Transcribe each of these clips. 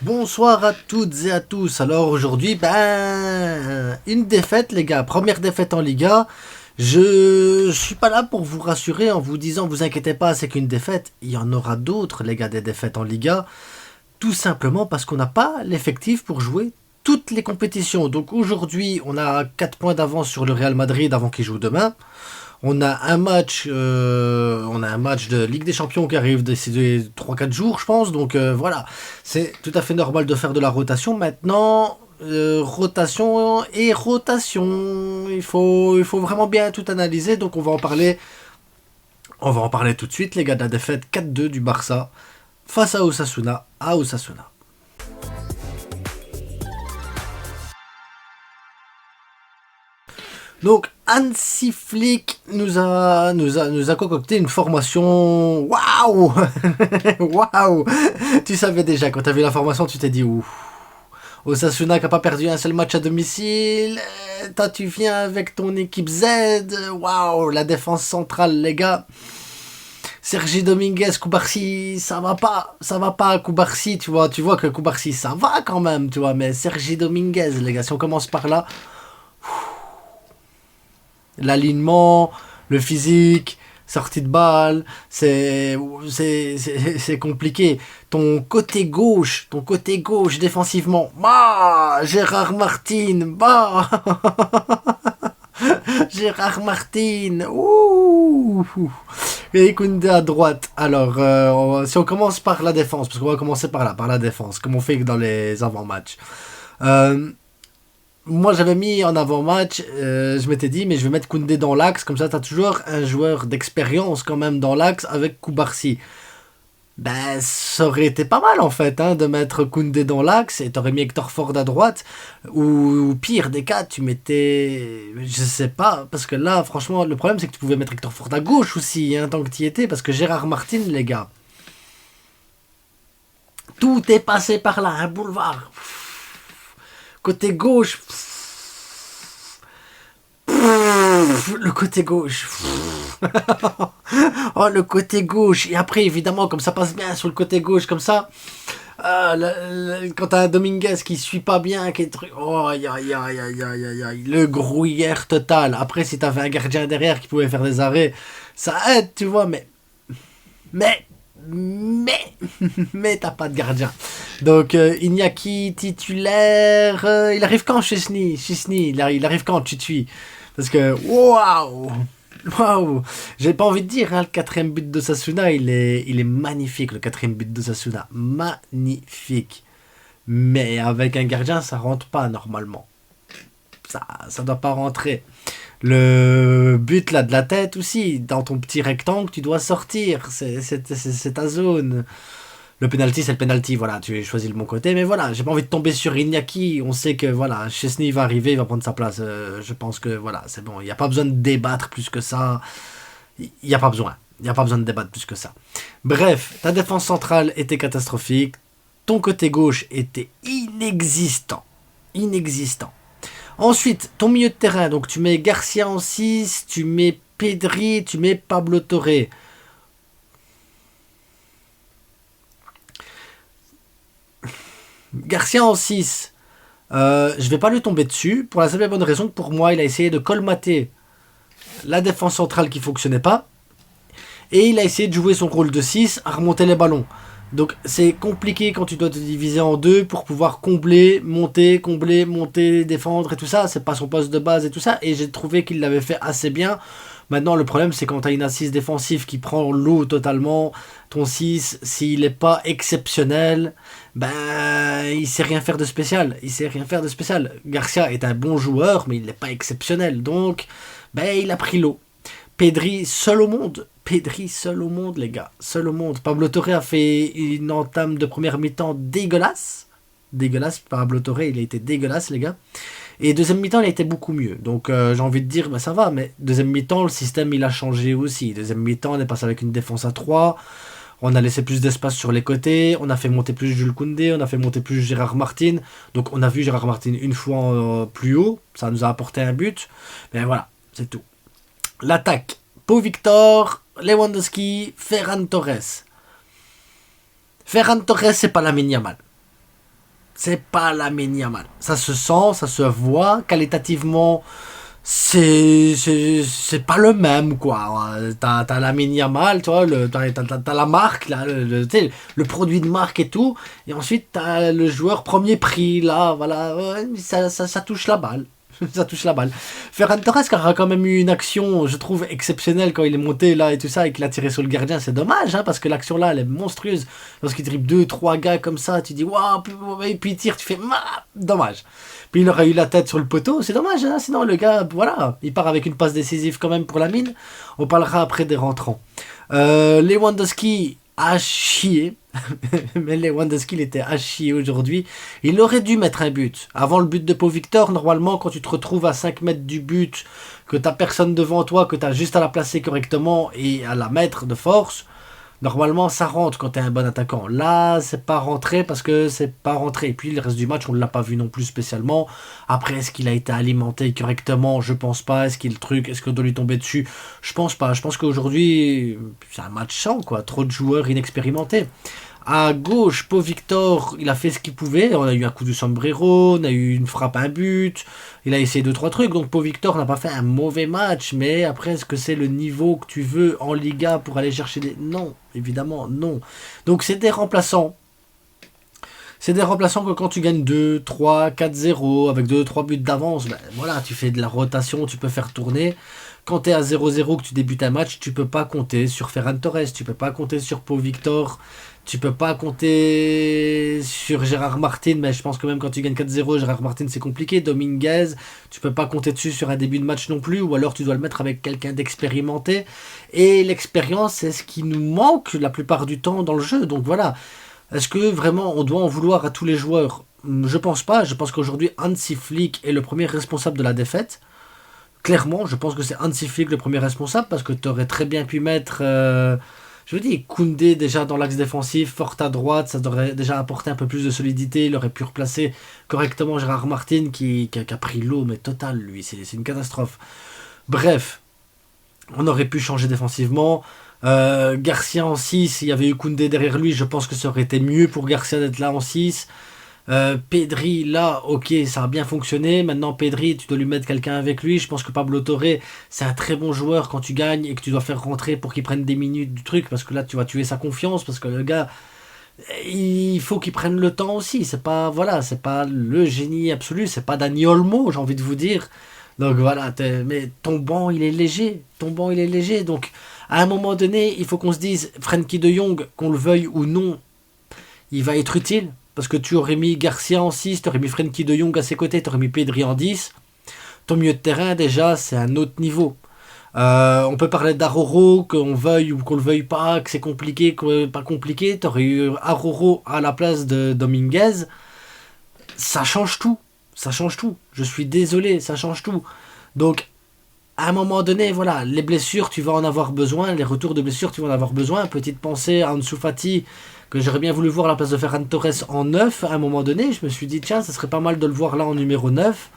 Bonsoir à toutes et à tous. Alors aujourd'hui, une défaite les gars, première défaite en Liga. Je suis pas là pour vous rassurer en vous disant vous inquiétez pas, c'est qu'une défaite. Il y en aura d'autres les gars des défaites en Liga, tout simplement parce qu'on n'a pas l'effectif pour jouer toutes les compétitions. Donc aujourd'hui, on a 4 points d'avance sur le Real Madrid avant qu'il joue demain. On a un match de Ligue des Champions qui arrive d'ici 3-4 jours, je pense. Donc voilà, c'est tout à fait normal de faire de la rotation. Maintenant, rotation et rotation, il faut vraiment bien tout analyser. Donc on va en parler. On va en parler tout de suite, les gars, de la défaite 4-2 du Barça face à Osasuna. Donc Hansi Flick nous a concocté une formation. Waouh. Waouh. Tu savais déjà, quand tu as vu la formation, tu t'es dit ouh. Osasuna qui n'a pas perdu un seul match à domicile. Toi, tu viens avec ton équipe Z. Waouh, la défense centrale, les gars. Sergi Dominguez, Koubarsi, ça va pas, Koubarsi, tu vois que Koubarsi, ça va quand même, tu vois, mais Sergi Dominguez, les gars, si on commence par là, l'alignement, le physique, sortie de balle, c'est compliqué. Ton côté gauche défensivement, Gérard Martin, Gérard Martin, ouh, et Koundé à droite. Alors, si on commence par la défense, parce qu'on va commencer par la défense, comme on fait dans les avant-matchs. Euh, Moi, j'avais mis en avant-match, je m'étais dit, mais je vais mettre Koundé dans l'axe, comme ça, t'as toujours un joueur d'expérience quand même dans l'axe avec Koubarsi. Ben, ça aurait été pas mal en fait, hein, de mettre Koundé dans l'axe et t'aurais mis Hector Ford à droite. Ou pire des cas, tu mettais. Je sais pas, parce que là, franchement, le problème c'est que tu pouvais mettre Hector Ford à gauche aussi, hein, tant que tu y étais, parce que Gérard Martin, les gars, tout est passé par là, un boulevard. Côté gauche, le côté gauche. Oh, le côté gauche. Et après, évidemment, comme ça passe bien sur le côté gauche, comme ça, quand t'as un Dominguez qui suit pas bien, qui est truc. Oh, aïe, aïe, aïe, aïe, aïe, aïe, aïe. Le gruyère total. Après, si t'avais un gardien derrière qui pouvait faire des arrêts, ça aide, tu vois, mais, mais, mais t'as pas de gardien. Donc, Iñaki titulaire, il arrive quand Chesney, il arrive quand Chutui? Parce que, waouh! Waouh! J'ai pas envie de dire, hein, le quatrième but de Sasuna, il est magnifique, le quatrième but de Sasuna. Magnifique. Mais avec un gardien, ça rentre pas normalement. Ça doit pas rentrer. Le but là de la tête aussi, dans ton petit rectangle, tu dois sortir. C'est ta zone. Le penalty, c'est le penalty. Voilà, tu as choisi le bon côté. Mais voilà, j'ai pas envie de tomber sur Iñaki. On sait que voilà, Chesney va arriver, il va prendre sa place. Je pense que voilà, c'est bon. Il n'y a pas besoin de débattre plus que ça. Il n'y a pas besoin. Il n'y a pas besoin de débattre plus que ça. Bref, ta défense centrale était catastrophique. Ton côté gauche était inexistant. Inexistant. Ensuite, ton milieu de terrain. Donc, tu mets Garcia en 6, tu mets Pedri, tu mets Pablo Torre. Garcia en 6. Je vais pas lui tomber dessus. Pour la simple et bonne raison que pour moi, il a essayé de colmater la défense centrale qui fonctionnait pas. Et il a essayé de jouer son rôle de 6 à remonter les ballons. Donc c'est compliqué quand tu dois te diviser en deux pour pouvoir combler, monter, défendre et tout ça. C'est pas son poste de base et tout ça. Et j'ai trouvé qu'il l'avait fait assez bien. Maintenant, le problème, c'est quand tu as une assise défensive qui prend l'eau totalement, ton 6, s'il n'est pas exceptionnel, il sait rien faire de spécial. Il sait rien faire de spécial. Garcia est un bon joueur, mais il n'est pas exceptionnel. Donc, il a pris l'eau. Pedri, seul au monde. Pedri, seul au monde, les gars. Seul au monde. Pablo Torre a fait une entame de première mi-temps dégueulasse. Dégueulasse. Pablo Torre, il a été dégueulasse, les gars. Et deuxième mi-temps, il a été beaucoup mieux. Donc j'ai envie de dire, ça va. Mais deuxième mi-temps, le système, il a changé aussi. Deuxième mi-temps, on est passé avec une défense à 3. On a laissé plus d'espace sur les côtés. On a fait monter plus Jules Koundé. On a fait monter plus Gérard Martin. Donc on a vu Gérard Martin une fois plus haut. Ça nous a apporté un but. Mais voilà, c'est tout. L'attaque. Pau Victor, Lewandowski, Ferran Torres. Ferran Torres, c'est pas la Yamal. C'est pas Lamine Yamal. Ça se sent, ça se voit. Qualitativement, c'est pas le même, quoi. T'as Lamine Yamal, tu vois, t'as la marque, là, tu sais, le produit de marque et tout. Et ensuite, t'as le joueur premier prix, là, voilà. Ouais, ça touche la balle. Ça touche la balle. Ferran Torres qui aura quand même eu une action, je trouve, exceptionnelle quand il est monté là et tout ça et qu'il a tiré sur le gardien. C'est dommage, hein, parce que l'action là, elle est monstrueuse. Lorsqu'il dribble 2-3 gars comme ça, tu dis waouh, et puis il tire, tu fais dommage. Puis il aurait eu la tête sur le poteau, c'est dommage, hein, sinon le gars, voilà, il part avec une passe décisive quand même pour la mine. On parlera après des rentrants. Lewandowski a chié. Mais Lewandowski il était à chier aujourd'hui. Il aurait dû mettre un but. Avant le but de Pau Victor, normalement, quand tu te retrouves à 5 mètres du but, que t'as personne devant toi, que t'as juste à la placer correctement et à la mettre de force, normalement ça rentre quand t'es un bon attaquant. Là, c'est pas rentré parce que c'est pas rentré. Et puis le reste du match, on ne l'a pas vu non plus spécialement. Après, est-ce qu'il a été alimenté correctement? Je pense pas. Est-ce qu'on doit lui tomber dessus? Je pense pas. Je pense qu'aujourd'hui, c'est un match sans, quoi. Trop de joueurs inexpérimentés. À gauche, Pau Victor, il a fait ce qu'il pouvait. On a eu un coup de sombrero, on a eu une frappe, un but. Il a essayé 2-3 trucs. Donc Pau Victor n'a pas fait un mauvais match. Mais après, est-ce que c'est le niveau que tu veux en Liga pour aller chercher des... Non, évidemment, non. Donc c'est des remplaçants. C'est des remplaçants que quand tu gagnes 2, 3, 4-0, avec 2-3 buts d'avance, ben voilà, tu fais de la rotation, tu peux faire tourner. Quand tu es à 0-0, que tu débutes un match, tu peux pas compter sur Ferran Torres, tu peux pas compter sur Pau Victor, tu peux pas compter sur Gérard Martin, mais je pense que même quand tu gagnes 4-0, Gérard Martin c'est compliqué. Dominguez, tu peux pas compter dessus sur un début de match non plus, ou alors tu dois le mettre avec quelqu'un d'expérimenté. Et l'expérience, c'est ce qui nous manque la plupart du temps dans le jeu. Donc voilà, est-ce que vraiment on doit en vouloir à tous les joueurs? Je pense pas, je pense qu'aujourd'hui Hansi Flick est le premier responsable de la défaite. Clairement, je pense que c'est Hansi Flick le premier responsable, parce que tu aurais très bien pu mettre... je veux dire, Koundé déjà dans l'axe défensif, fort à droite, ça aurait déjà apporté un peu plus de solidité. Il aurait pu replacer correctement Gérard Martin qui a pris l'eau, mais total, lui, c'est une catastrophe. Bref, on aurait pu changer défensivement. Garcia en 6, il y avait eu Koundé derrière lui, je pense que ça aurait été mieux pour Garcia d'être là en 6. Pedri, là, ok, ça a bien fonctionné. Maintenant, Pedri, tu dois lui mettre quelqu'un avec lui. Je pense que Pablo Torre, c'est un très bon joueur quand tu gagnes et que tu dois faire rentrer pour qu'il prenne des minutes du truc. Parce que là, tu vas tuer sa confiance. Parce que le gars, il faut qu'il prenne le temps aussi. C'est pas, voilà, c'est pas le génie absolu. C'est pas Dani Olmo, j'ai envie de vous dire. Donc voilà, mais ton banc, il est léger. Ton banc, il est léger. Donc, à un moment donné, il faut qu'on se dise, Frenkie de Jong, qu'on le veuille ou non, il va être utile. Parce que tu aurais mis Garcia en 6, tu aurais mis Frenkie de Jong à ses côtés, tu aurais mis Pedri en 10. Ton milieu de terrain, déjà, c'est un autre niveau. On peut parler d'Aroro, qu'on veuille ou qu'on le veuille pas, que c'est compliqué, que pas compliqué. Tu aurais eu Aroro à la place de Dominguez. Ça change tout. Ça change tout. Je suis désolé, ça change tout. Donc, à un moment donné, voilà, les blessures, tu vas en avoir besoin. Les retours de blessures, tu vas en avoir besoin. Petite pensée à Ansu Fati, que j'aurais bien voulu voir à la place de Ferran Torres en 9 à un moment donné. Je me suis dit, tiens, ça serait pas mal de le voir là en numéro 9.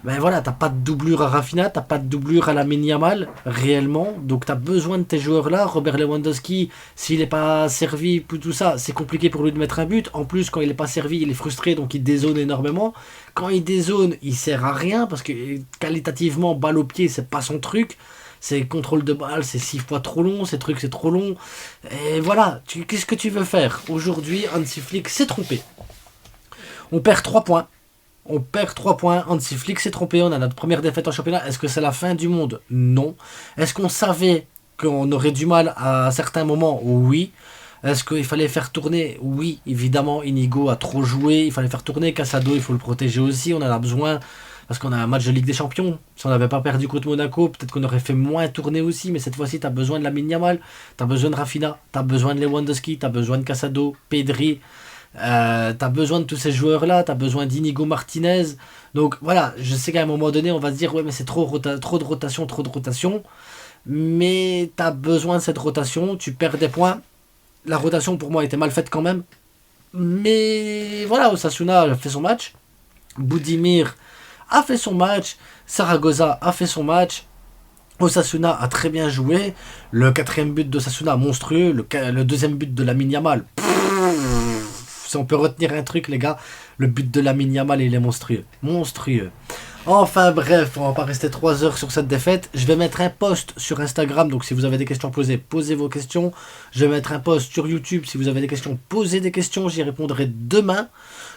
Ben voilà, t'as pas de doublure à Rafinha, t'as pas de doublure à Lamine Yamal, réellement. Donc t'as besoin de tes joueurs-là. Robert Lewandowski, s'il est pas servi, tout ça, c'est compliqué pour lui de mettre un but. En plus, quand il est pas servi, il est frustré, donc il dézone énormément. Quand il dézone, il sert à rien, parce que qualitativement, balle au pied, c'est pas son truc. C'est contrôle de balle, c'est 6 fois trop long, ces trucs c'est trop long. Et voilà, qu'est-ce que tu veux faire? Aujourd'hui, Hansi Flick s'est trompé. On perd 3 points. On perd 3 points. Hansi Flick s'est trompé. On a notre première défaite en championnat. Est-ce que c'est la fin du monde? Non. Est-ce qu'on savait qu'on aurait du mal à certains moments? Oui. Est-ce qu'il fallait faire tourner? Oui, évidemment. Inigo a trop joué. Il fallait faire tourner. Casado, il faut le protéger aussi. On en a besoin. Parce qu'on a un match de Ligue des Champions. Si on n'avait pas perdu contre Monaco, peut-être qu'on aurait fait moins tourner aussi. Mais cette fois-ci, tu as besoin de Lamine Yamal. Tu as besoin de Rafinha. Tu as besoin de Lewandowski. Tu as besoin de Casado, Pedri. T'as besoin de tous ces joueurs-là. Tu as besoin d'Inigo Martinez. Donc voilà, je sais qu'à un moment donné, on va se dire, ouais, mais c'est trop de rotation. Mais tu as besoin de cette rotation. Tu perds des points. La rotation, pour moi, était mal faite quand même. Mais voilà, Osasuna a fait son match. Budimir a fait son match, Zaragoza a fait son match, Osasuna a très bien joué, le 4e but d'Osasuna monstrueux, le 2e but de Lamine Yamal, Si on peut retenir un truc, les gars, le but de Lamine Yamal, il est monstrueux. Monstrueux. Enfin bref, on va pas rester 3 heures sur cette défaite. Je vais mettre un post sur Instagram, donc si vous avez des questions à poser, posez vos questions. Je vais mettre un post sur YouTube, si vous avez des questions, posez des questions, j'y répondrai demain.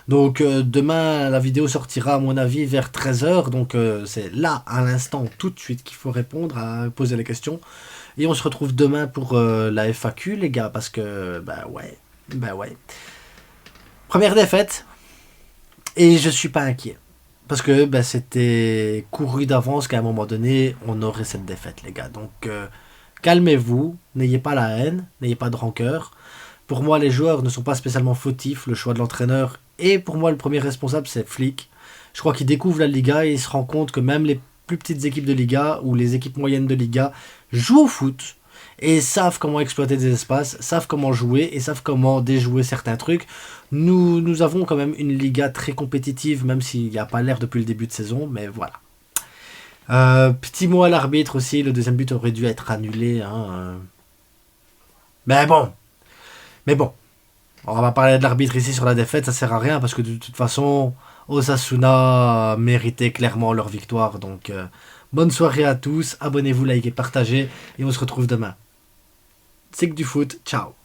Donc demain, la vidéo sortira à mon avis vers 13 h. Donc c'est là, à l'instant, tout de suite qu'il faut répondre, à poser les questions. Et on se retrouve demain pour la FAQ, les gars, parce que, bah ouais. Première défaite, et je suis pas inquiet. Parce que c'était couru d'avance qu'à un moment donné, on aurait cette défaite, les gars. Donc, calmez-vous, n'ayez pas la haine, n'ayez pas de rancœur. Pour moi, les joueurs ne sont pas spécialement fautifs, le choix de l'entraîneur. Et pour moi, le premier responsable, c'est Flick. Je crois qu'il découvre la Liga et il se rend compte que même les plus petites équipes de Liga ou les équipes moyennes de Liga jouent au foot et savent comment exploiter des espaces, savent comment jouer et savent comment déjouer certains trucs. Nous avons quand même une Liga très compétitive, même s'il n'y a pas l'air depuis le début de saison, mais voilà. Petit mot à l'arbitre aussi, le deuxième but aurait dû être annulé. Mais bon, on va pas parler de l'arbitre ici sur la défaite, ça sert à rien parce que de toute façon, Osasuna méritait clairement leur victoire. Donc, bonne soirée à tous, abonnez-vous, likez, partagez et on se retrouve demain. C'est que du foot, ciao.